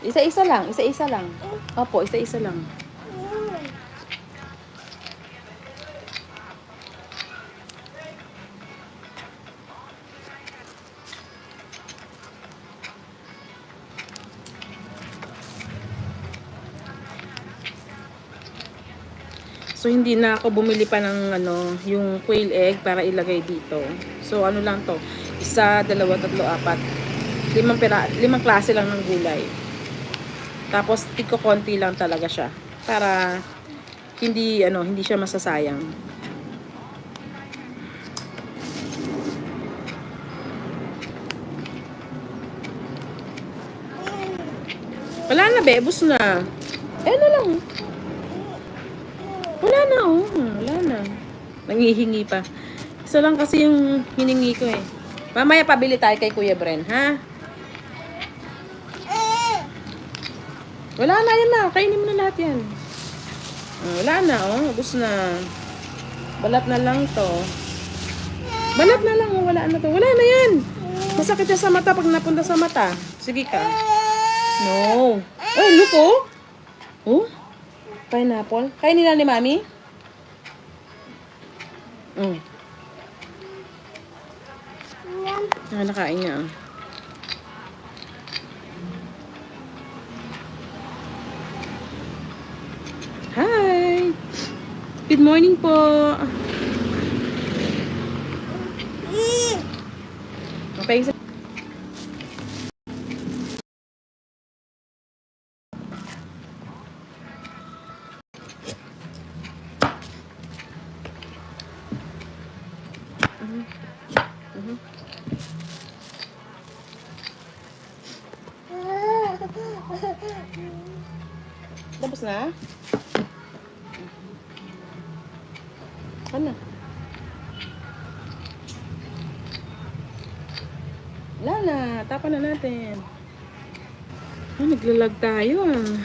Isa-isa lang, isa-isa lang. Opo, isa-isa lang. So, hindi na ako bumili pa ng yung quail egg para ilagay dito. So, ano lang to? Isa, dalawa, tatlo, apat. Limang klase lang ng gulay. Tapos, tiko konti lang talaga siya. Para hindi siya masasayang. Wala na, bebos na. Na lang. Wala na, oh. Wala na. Nangihingi pa. Isa lang kasi yung hiningi ko eh. Mamaya pabili tayo kay Kuya Bren, ha? Wala na, yan na. Kainin mo na lahat yan. Wala na, oh. Ubus na. Balat na lang to. Balat na lang, oh. Wala na to. Wala na yan. Masakit yan sa mata pag napunta sa mata. Sige ka. No. Oh, look, oh. Oh? Pineapple. Kainin na ni Mami? Nakain niya. Hi! Good morning po. Okay. Tapos na? Ano? Wala na. Tapa na natin. Naglalag tayo ah.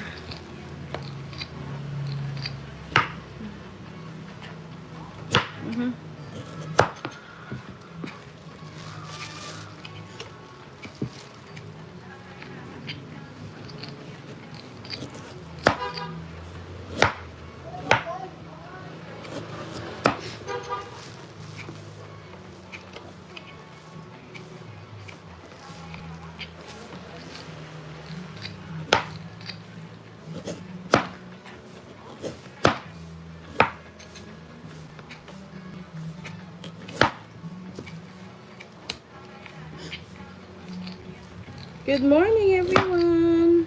Good morning everyone!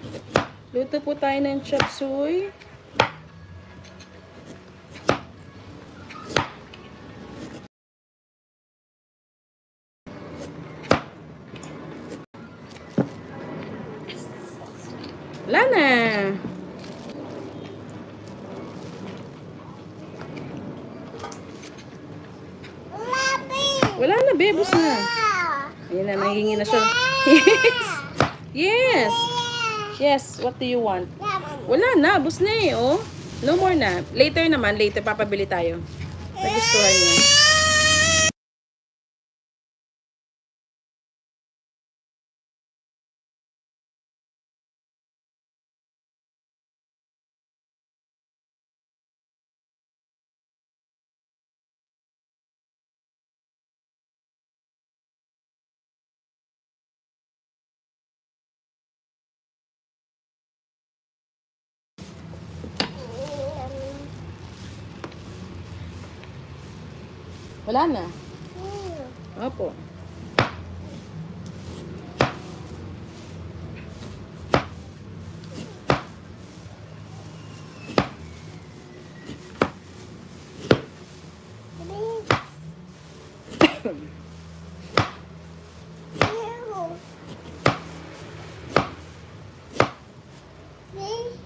Luto po tayo ng chop suey. Wala na! Wala na, bebos na. Ayan na, nanghingi na siya. Yes! Yes! Yes, what do you want? Wala na, bus na eh, oh. No more na. Later naman, later papabili tayo. Nagustuhan niya. Wala na. Opo.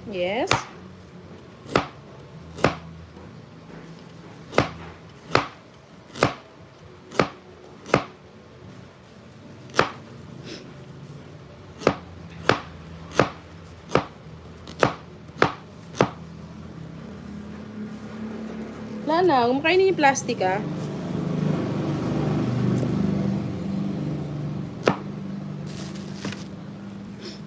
Yes. Wala na, kumakainin yung plastic ah.